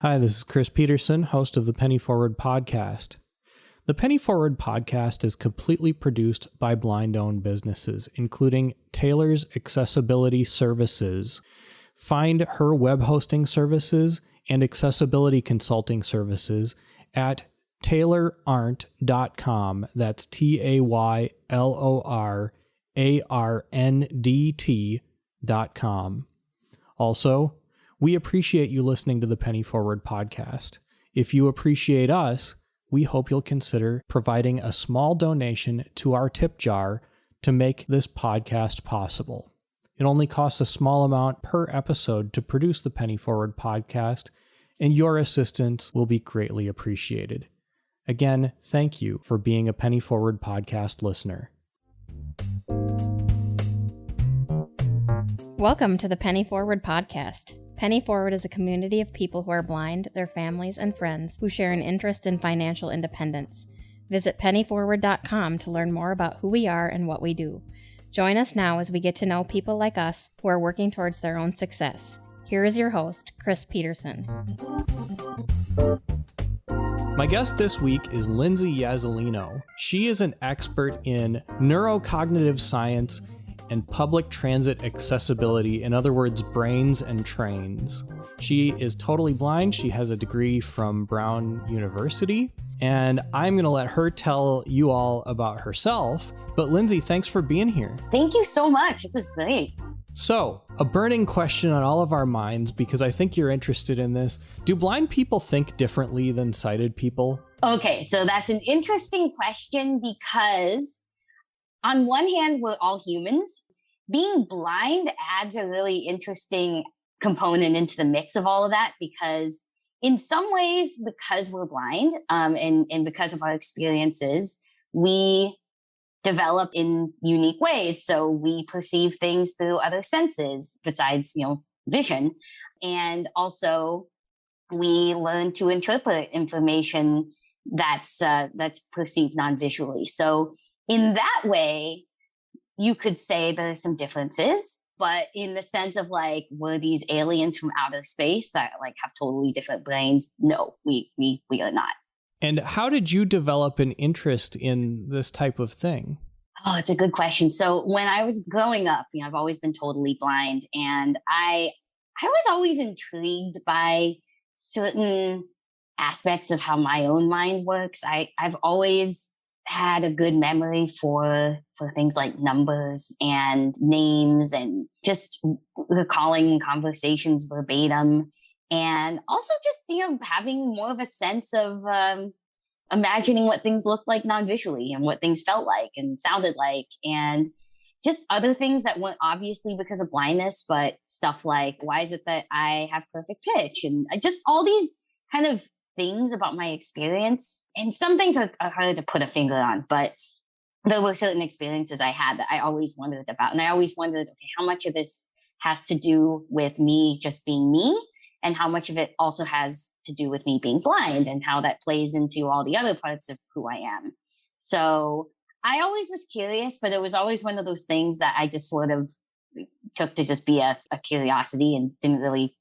Hi, this is Chris Peterson, host of the Penny Forward podcast. The Penny Forward podcast is completely produced by blind-owned businesses, including Taylor's Accessibility Services. Find her web hosting services and accessibility consulting services at taylorarndt.com. That's TaylorArndt.com. Also, we appreciate you listening to the Penny Forward podcast. If you appreciate us, we hope you'll consider providing a small donation to our tip jar to make this podcast possible. It only costs a small amount per episode to produce the Penny Forward podcast, and your assistance will be greatly appreciated. Again, thank you for being a Penny Forward podcast listener. Welcome to the Penny Forward podcast. Penny Forward is a community of people who are blind, their families, and friends who share an interest in financial independence. Visit pennyforward.com to learn more about who we are and what we do. Join us now as we get to know people like us who are working towards their own success. Here is your host, Chris Peterson. My guest this week is Lindsay Yazzolino. She is an expert in neurocognitive science and public transit accessibility, in other words, brains and trains. She is totally blind. She has a degree from Brown University, and I'm going to let her tell you all about herself. But Lindsay, thanks for being here. Thank you so much. This is great. So, a burning question on all of our minds, because I think you're interested in this. Do blind people think differently than sighted people? Okay, so that's an interesting question because on one hand, we're all humans. Being blind adds a really interesting component into the mix of all of that because in some ways, because we're blind and because of our experiences, we develop in unique ways. So we perceive things through other senses besides, vision. And also we learn to interpret information that's perceived non-visually. So in that way, you could say there's some differences, but in the sense of were these aliens from outer space that have totally different brains? No, we are not. And how did you develop an interest in this type of thing? Oh, it's a good question. So when I was growing up, I've always been totally blind, and I was always intrigued by certain aspects of how my own mind works. I've always had a good memory for things like numbers and names and just recalling conversations verbatim. And also just, having more of a sense of imagining what things looked like non-visually and what things felt like and sounded like. And just other things that weren't obviously because of blindness, but stuff like, why is it that I have perfect pitch? And just all these kind of things about my experience. And some things are hard to put a finger on, but there were certain experiences I had that I always wondered about. And I always wondered, okay, how much of this has to do with me just being me? And how much of it also has to do with me being blind and how that plays into all the other parts of who I am. So I always was curious, but it was always one of those things that I just sort of took to just be a curiosity and didn't really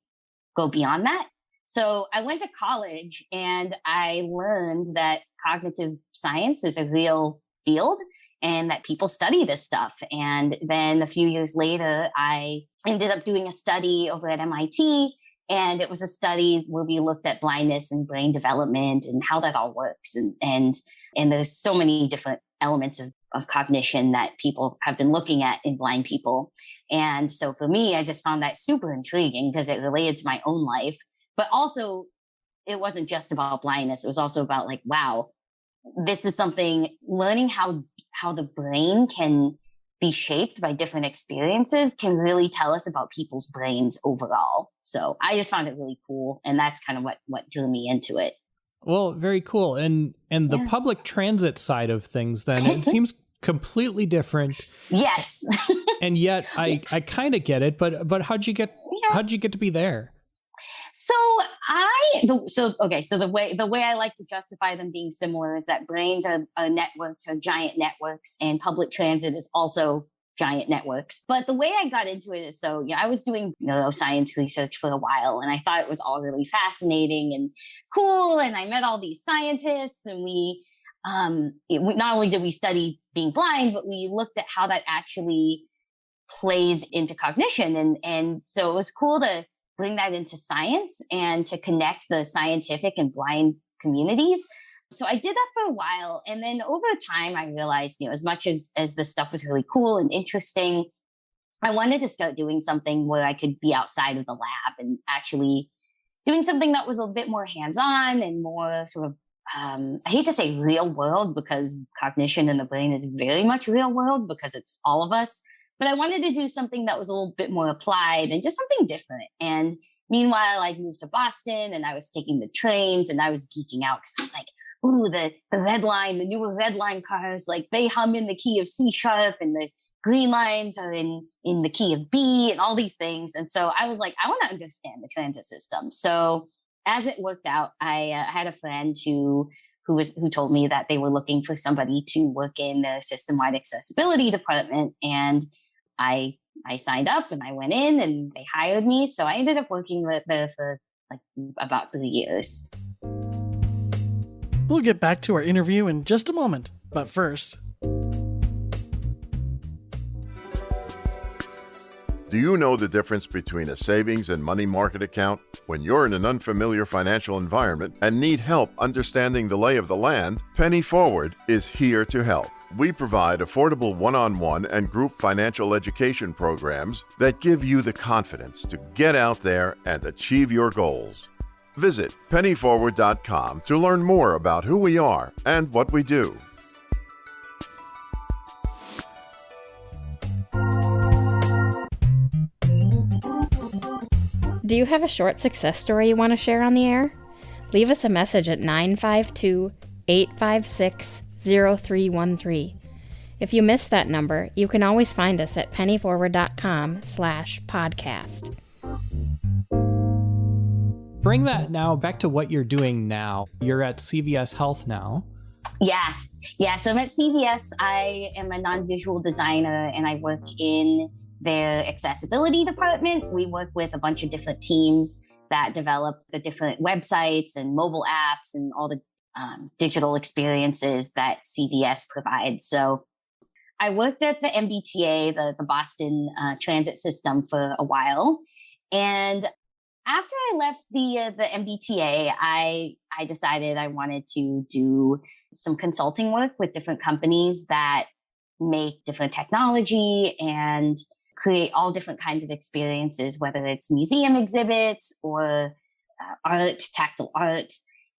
go beyond that. So I went to college and I learned that cognitive science is a real field and that people study this stuff. And then a few years later, I ended up doing a study over at MIT. And it was a study where we looked at blindness and brain development and how that all works. And there's so many different elements of cognition that people have been looking at in blind people. And so for me, I just found that super intriguing because it related to my own life. But also, it wasn't just about blindness. It was also about wow, this is something, learning how the brain can be shaped by different experiences can really tell us about people's brains overall. So I just found it really cool. And that's kind of what drew me into it. Well, very cool. And the public transit side of things, then, it seems completely different. Yes. And yet I kind of get it, but how'd you get to be there? So the way I like to justify them being similar is that brains are networks, are giant networks, and public transit is also giant networks. But the way I got into it is I was doing neuroscience research for a while, and I thought it was all really fascinating and cool. And I met all these scientists, and not only did we study being blind, but we looked at how that actually plays into cognition. And so it was cool to bring that into science and to connect the scientific and blind communities. So I did that for a while. And then over time, I realized, as much as this stuff was really cool and interesting, I wanted to start doing something where I could be outside of the lab and actually doing something that was a bit more hands-on and more sort of, I hate to say real world, because cognition in the brain is very much real world because it's all of us. But I wanted to do something that was a little bit more applied and just something different. And meanwhile, I moved to Boston and I was taking the trains and I was geeking out because I was like, ooh, the red line, the newer red line cars, like they hum in the key of C sharp and the green lines are in the key of B and all these things. And so I was like, I want to understand the transit system. So as it worked out, I had a friend who told me that they were looking for somebody to work in the system-wide accessibility department. And I signed up and I went in and they hired me. So I ended up working there for like about 3 years. We'll get back to our interview in just a moment, but first... Do you know the difference between a savings and money market account? When you're in an unfamiliar financial environment and need help understanding the lay of the land, Penny Forward is here to help. We provide affordable one-on-one and group financial education programs that give you the confidence to get out there and achieve your goals. Visit pennyforward.com to learn more about who we are and what we do. Do you have a short success story you want to share on the air? Leave us a message at 952-856-0313. If you missed that number, you can always find us at pennyforward.com/podcast. Bring that now back to what you're doing now. You're at CVS Health now. Yes. Yeah. So I'm at CVS. I am a non-visual designer and I work in their accessibility department. We work with a bunch of different teams that develop the different websites and mobile apps and all the digital experiences that CVS provides. So I worked at the MBTA, the Boston transit system, for a while. And after I left the MBTA, I decided I wanted to do some consulting work with different companies that make different technology and create all different kinds of experiences, whether it's museum exhibits or art, tactile art.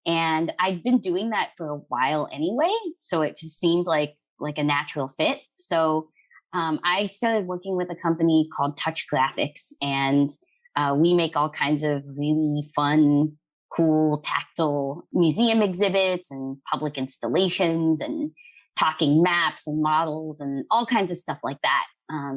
And I'd been doing that for a while anyway, so it just seemed like a natural fit. So I started working with a company called Touch Graphics, and we make all kinds of really fun, cool, tactile museum exhibits and public installations and talking maps and models and all kinds of stuff like that.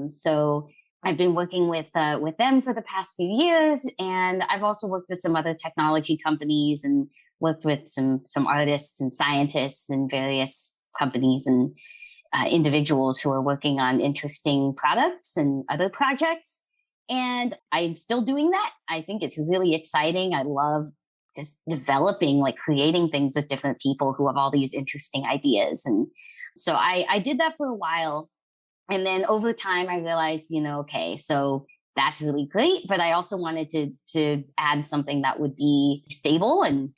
So I've been working with them for the past few years, and I've also worked with some other technology companies and worked with some artists and scientists and various companies and individuals who are working on interesting products and other projects. And I'm still doing that. I think it's really exciting. I love just developing, like creating things with different people who have all these interesting ideas. And so I did that for a while. And then over time, I realized, okay, so that's really great. But I also wanted to add something that would be stable and,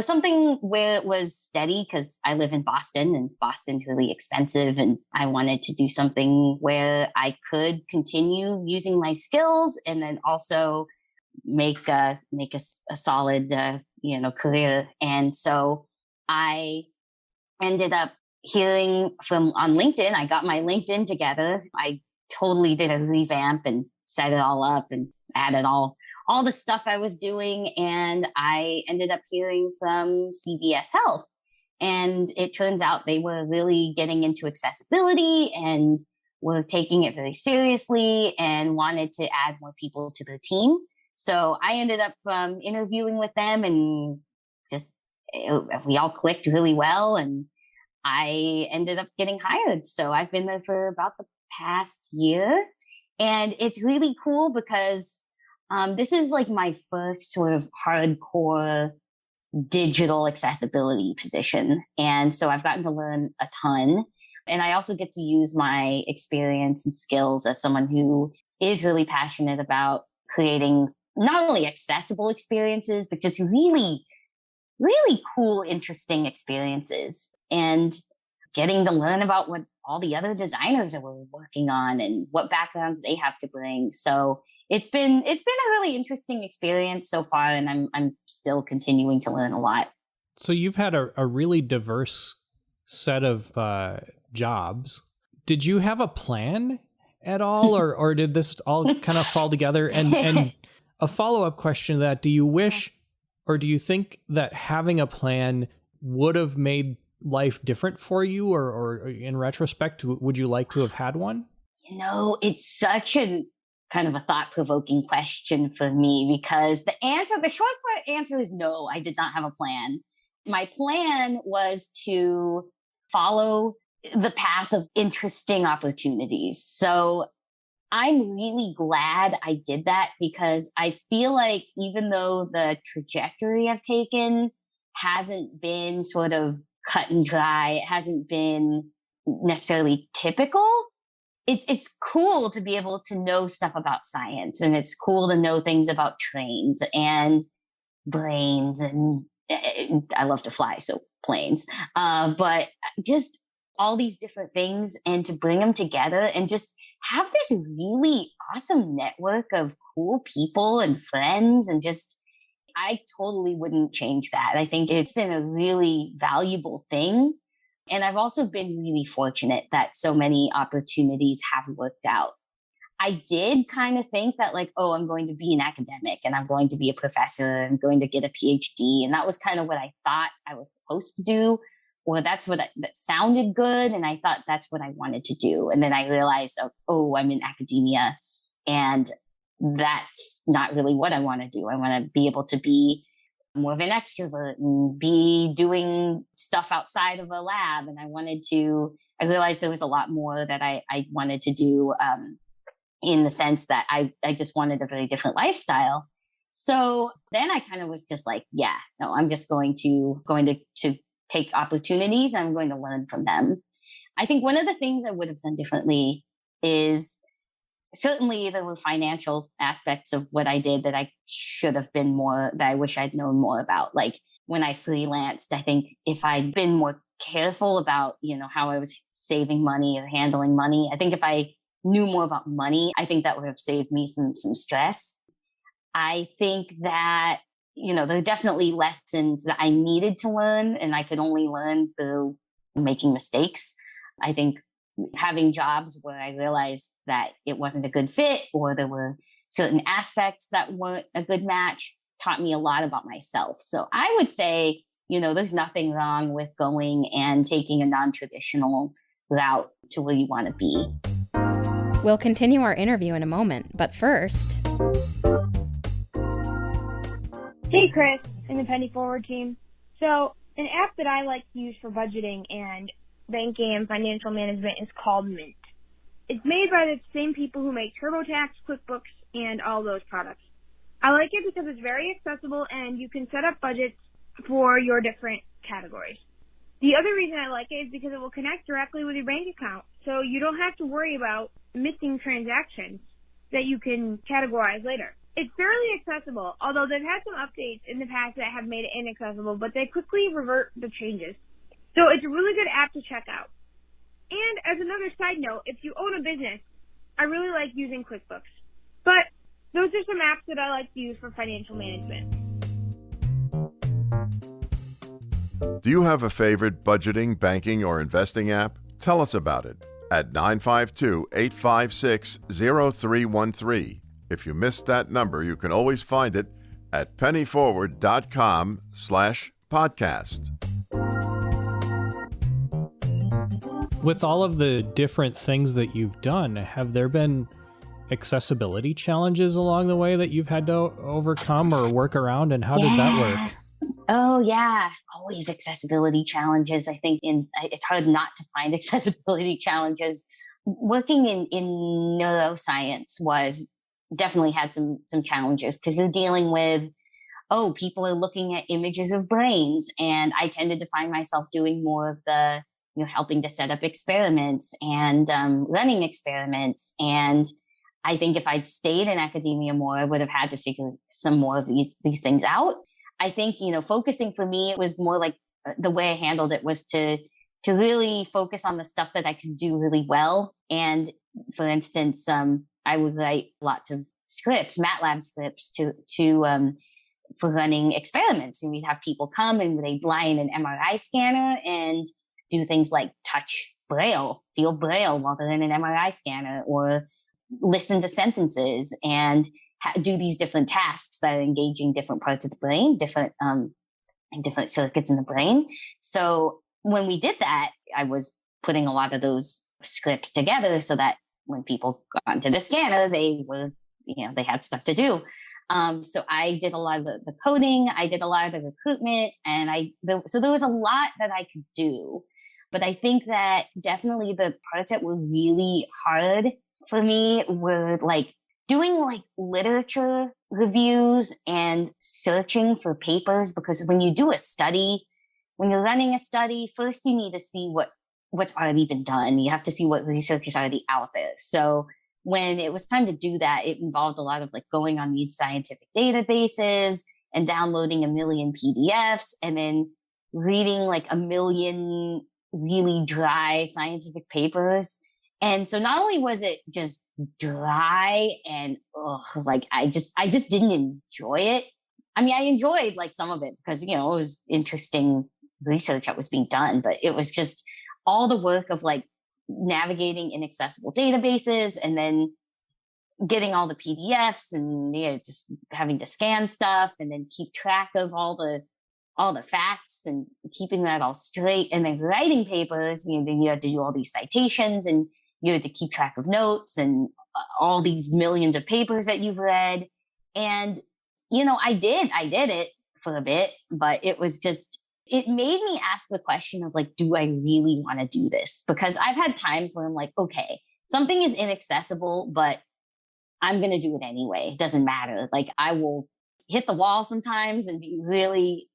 something where it was steady, because I live in Boston and Boston's really expensive. And I wanted to do something where I could continue using my skills and then also make a solid, career. And so I ended up hearing on LinkedIn. I got my LinkedIn together. I totally did a revamp and set it all up and added all the stuff I was doing. And I ended up hearing from CVS Health. And it turns out they were really getting into accessibility and were taking it very seriously and wanted to add more people to their team. So I ended up interviewing with them, and we all clicked really well. And I ended up getting hired. So I've been there for about the past year. And it's really cool because this is like my first sort of hardcore digital accessibility position. And so I've gotten to learn a ton. And I also get to use my experience and skills as someone who is really passionate about creating not only accessible experiences, but just really, really cool, interesting experiences, and getting to learn about what all the other designers are working on and what backgrounds they have to bring. So it's been a really interesting experience so far, and I'm still continuing to learn a lot. So you've had a really diverse set of jobs. Did you have a plan at all, or did this all kind of fall together? And a follow-up question to that, do you wish, or do you think that having a plan would have made life different for you, or in retrospect, would you like to have had one? It's such a kind of a thought-provoking question for me, because the short answer is no, I did not have a plan. My plan was to follow the path of interesting opportunities. So I'm really glad I did that, because I feel like even though the trajectory I've taken hasn't been sort of cut and dry, it hasn't been necessarily typical, it's cool to be able to know stuff about science, and it's cool to know things about trains and brains, and I love to fly, so planes, but just all these different things, and to bring them together and just have this really awesome network of cool people and friends, and just, I totally wouldn't change that. I think it's been a really valuable thing. And I've also been really fortunate that so many opportunities have worked out. I did kind of think that, like, oh, I'm going to be an academic and I'm going to be a professor, I'm going to get a PhD. And that was kind of what I thought I was supposed to do, or that's what that sounded good. And I thought that's what I wanted to do. And then I realized, oh, I'm in academia, and that's not really what I want to do. I want to be able to be more of an extrovert and be doing stuff outside of a lab. And I realized there was a lot more that I wanted to do, in the sense that I just wanted a very different lifestyle. So then I kind of was just like, yeah, no, I'm just going to take opportunities. I'm going to learn from them. I think one of the things I would have done differently is, certainly there were financial aspects of what I did that I should have been more, that I wish I'd known more about. Like when I freelanced, I think if I'd been more careful about, how I was saving money or handling money, I think if I knew more about money, I think that would have saved me some stress. I think that, there are definitely lessons that I needed to learn, and I could only learn through making mistakes. I think having jobs where I realized that it wasn't a good fit, or there were certain aspects that weren't a good match, taught me a lot about myself. So I would say, there's nothing wrong with going and taking a non-traditional route to where you want to be. We'll continue our interview in a moment, but first... Hey, Chris and the Penny Forward team. So, an app that I like to use for budgeting and banking and financial management is called Mint. It's made by the same people who make TurboTax, QuickBooks, and all those products. I like it because it's very accessible and you can set up budgets for your different categories. The other reason I like it is because it will connect directly with your bank account, so you don't have to worry about missing transactions that you can categorize later. It's fairly accessible, although they've had some updates in the past that have made it inaccessible, but they quickly revert the changes. So it's a really good app to check out. And as another side note, if you own a business, I really like using QuickBooks. But those are some apps that I like to use for financial management. Do you have a favorite budgeting, banking, or investing app? Tell us about it at 952-856-0313. If you missed that number, you can always find it at pennyforward.com/podcast. With all of the different things that you've done, have there been accessibility challenges along the way that you've had to overcome or work around, and how did that work? Oh, yeah. Always accessibility challenges. I think it's hard not to find accessibility challenges. working in neuroscience was definitely had some challenges, because you're dealing with, people are looking at images of brains. And I tended to find myself doing more of the, helping to set up experiments and running experiments. And I think if I'd stayed in academia more, I would have had to figure some more of these things out. I think, focusing for me, it was more like the way I handled it was to really focus on the stuff that I could do really well. And for instance, I would write lots of scripts, MATLAB scripts for running experiments. And we'd have people come and they'd lie in an MRI scanner and do things like touch Braille, feel Braille while they're in an MRI scanner, or listen to sentences and do these different tasks that are engaging different parts of the brain, different circuits in the brain. So when we did that, I was putting a lot of those scripts together so that when people got into the scanner, they were, they had stuff to do. So I did a lot of the coding, I did a lot of the recruitment, and so there was a lot that I could do. But I think that definitely the parts that were really hard for me were like doing like literature reviews and searching for papers, because when you do a study, when you're running a study, first you need to see what's already been done. You have to see what research is already out there. So when it was time to do that, it involved a lot of like going on these scientific databases and downloading a million PDFs and then reading like a million really dry scientific papers. And so not only was it just dry and like I just didn't enjoy it. I mean, I enjoyed like some of it because, it was interesting research that was being done, but it was just all the work of like navigating inaccessible databases and then getting all the PDFs and just having to scan stuff and then keep track of all the facts and keeping that all straight, and then writing papers. Then you had to do all these citations and you had to keep track of notes and all these millions of papers that you've read. And, I did it for a bit, but it made me ask the question of like, do I really want to do this? Because I've had times where I'm like, okay, something is inaccessible, but I'm going to do it anyway. It doesn't matter. Like I will hit the wall sometimes and be really,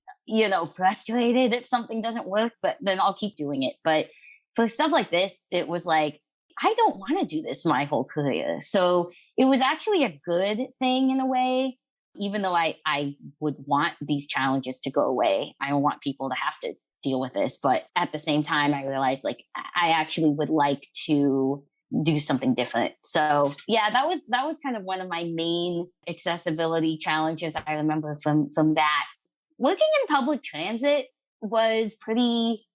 frustrated if something doesn't work, but then I'll keep doing it. But for stuff like this, it was like, I don't want to do this my whole career. So it was actually a good thing in a way, even though I would want these challenges to go away. I don't want people to have to deal with this. But at the same time, I realized like I actually would like to do something different. So yeah, that was kind of one of my main accessibility challenges I remember from that. Working in public transit was pretty,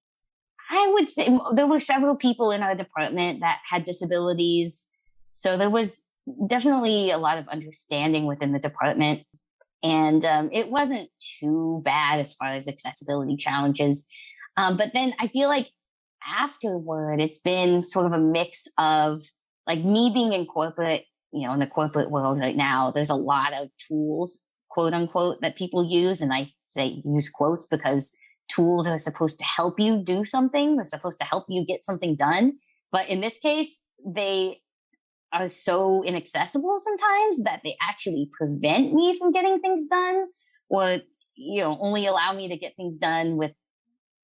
I would say there were several people in our department that had disabilities. So there was definitely a lot of understanding within the department. And it wasn't too bad as far as accessibility challenges. But then I feel like afterward, it's been sort of a mix of like me being in corporate, in the corporate world right now, there's a lot of tools, quote unquote, that people use. And I say use quotes because tools are supposed to help you do something. They're supposed to help you get something done. But in this case, they are so inaccessible sometimes that they actually prevent me from getting things done, or, only allow me to get things done with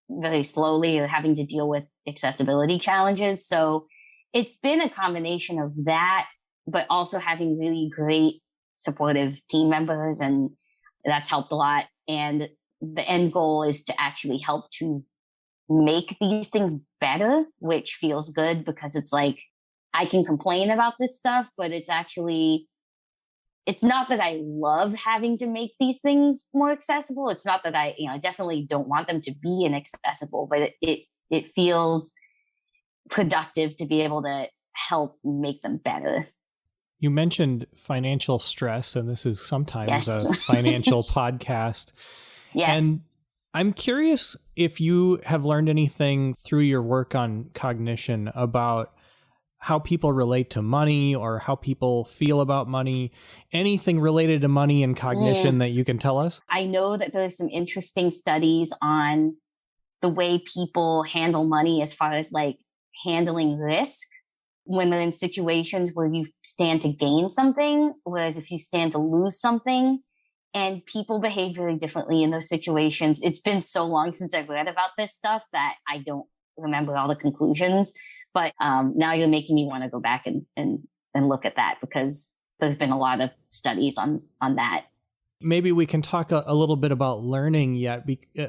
very slowly or having to deal with accessibility challenges. So it's been a combination of that, but also having really great supportive team members. And that's helped a lot. And the end goal is to actually help to make these things better, which feels good because it's like, I can complain about this stuff, but it's not that I love having to make these things more accessible. It's not that I definitely don't want them to be inaccessible, but it feels productive to be able to help make them better. You mentioned financial stress, and this is sometimes Yes. a financial podcast. Yes. And I'm curious if you have learned anything through your work on cognition about how people relate to money or how people feel about money, anything related to money and cognition that you can tell us? I know that there's some interesting studies on the way people handle money as far as like handling risk. when they're in situations where you stand to gain something, whereas if you stand to lose something, and people behave very differently in those situations. It's been so long since I've read about this stuff that I don't remember all the conclusions. But now you're making me want to go back and look at that, because there's been a lot of studies on that. Maybe we can talk a little bit about learning yet,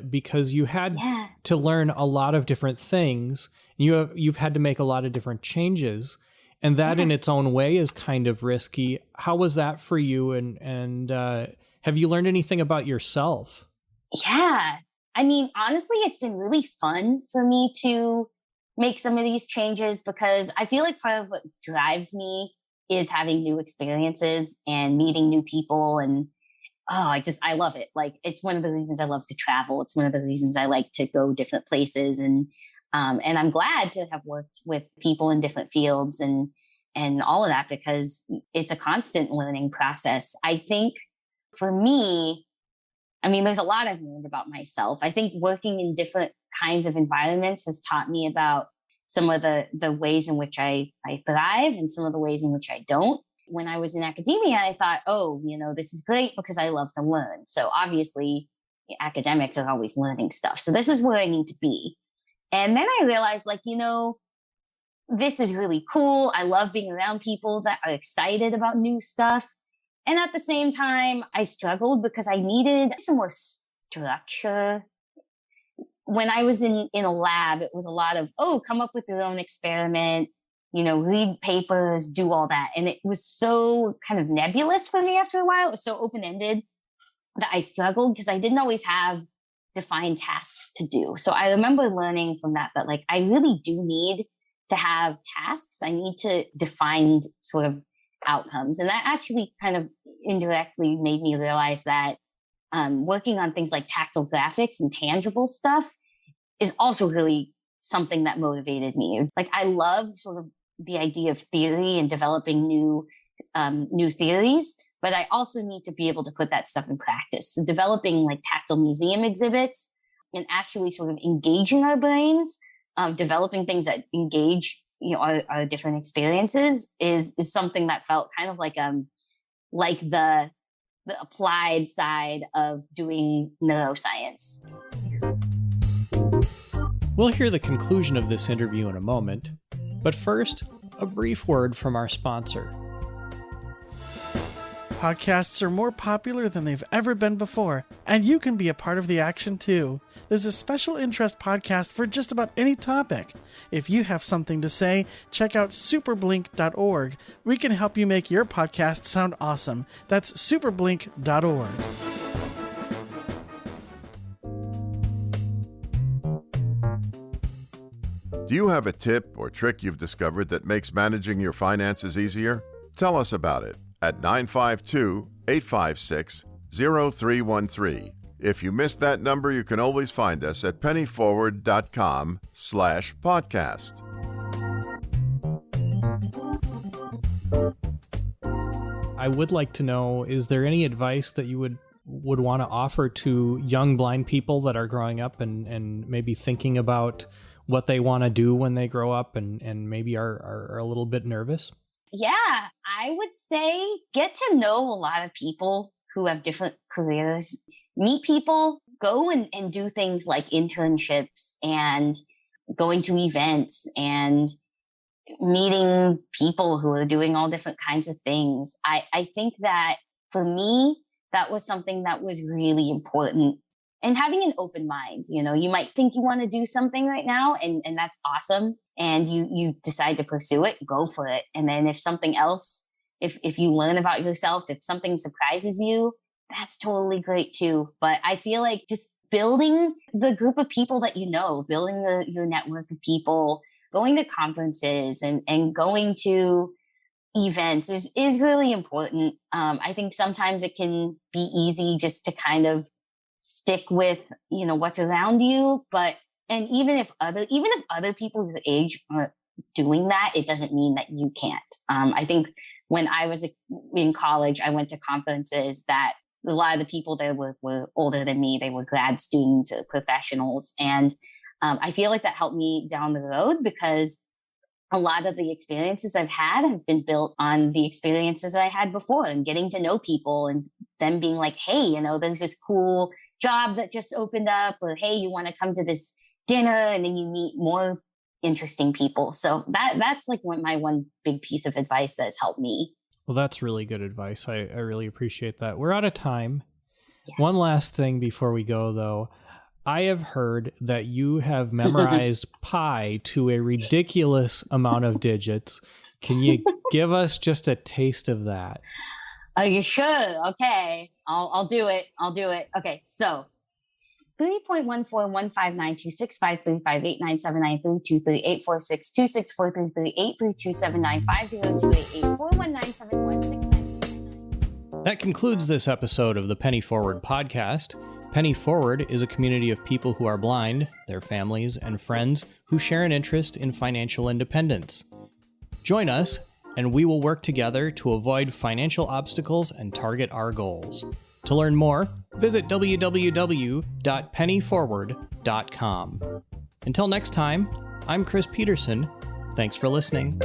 because you had to learn a lot of different things. You've had to make a lot of different changes, and that in its own way is kind of risky. How was that for you? And have you learned anything about yourself? Yeah. I mean, honestly, it's been really fun for me to make some of these changes, because I feel like part of what drives me is having new experiences and meeting new people. And I love it. Like, it's one of the reasons I love to travel. It's one of the reasons I like to go different places. And I'm glad to have worked with people in different fields and all of that, because it's a constant learning process. I think for me, I mean, there's a lot I've learned about myself. I think working in different kinds of environments has taught me about some of the ways in which I thrive and some of the ways in which I don't. When I was in academia, I thought, this is great because I love to learn. So obviously, academics are always learning stuff. So this is where I need to be. And then I realized, this is really cool. I love being around people that are excited about new stuff. And at the same time, I struggled because I needed some more structure. When I was in a lab, it was a lot of, come up with your own experiment, read papers, do all that. And it was so kind of nebulous for me after a while. It was so open-ended that I struggled because I didn't always have defined tasks to do. So I remember learning from that I really do need to have tasks. I need to define sort of outcomes. And that actually kind of indirectly made me realize that working on things like tactile graphics and tangible stuff is also really something that motivated me. I love sort of the idea of theory and developing new theories, but I also need to be able to put that stuff in practice. So developing tactile museum exhibits and actually sort of engaging our brains, developing things that engage our different experiences is something that felt kind of like the applied side of doing neuroscience. We'll hear the conclusion of this interview in a moment, but first, a brief word from our sponsor. Podcasts are more popular than they've ever been before, and you can be a part of the action too. There's a special interest podcast for just about any topic. If you have something to say, check out superblink.org. We can help you make your podcast sound awesome. That's superblink.org. Do you have a tip or trick you've discovered that makes managing your finances easier? Tell us about it at 952-856-0313. If you missed that number, you can always find us at pennyforward.com/podcast. I would like to know, is there any advice that you would want to offer to young blind people that are growing up and maybe thinking about what they want to do when they grow up and maybe are a little bit nervous? Yeah, I would say get to know a lot of people who have different careers. Meet people, go and do things like internships and going to events and meeting people who are doing all different kinds of things. I think that for me, that was something that was really important. And having an open mind, you might think you want to do something right now and that's awesome. And you decide to pursue it, go for it. And then if something else, if you learn about yourself, if something surprises you, that's totally great too. But I feel like just building the group of people that building your network of people, going to conferences and going to events is really important. I think sometimes it can be easy just to kind of stick with, what's around you. And even if other people your age aren't doing that, it doesn't mean that you can't. I think when I was in college, I went to conferences that a lot of the people there were older than me. They were grad students or professionals. And I feel like that helped me down the road because a lot of the experiences I've had have been built on the experiences I had before and getting to know people and them being like, hey, you know, there's this cool job that just opened up, or hey, you want to come to this dinner, and then you meet more interesting people. So that's like my one big piece of advice that has helped me. Well, that's really good advice. I really appreciate that. We're out of time. Yes. One last thing before we go, though. I have heard that you have memorized pi to a ridiculous amount of digits. Can you give us just a taste of that? Are you sure? Okay. I'll do it. Okay. So 3.141592653589783238462795028841971699. That concludes this episode of the Penny Forward podcast. Penny Forward is a community of people who are blind, their families, and friends who share an interest in financial independence. Join us, and we will work together to avoid financial obstacles and target our goals. To learn more, visit www.pennyforward.com. Until next time, I'm Chris Peterson. Thanks for listening.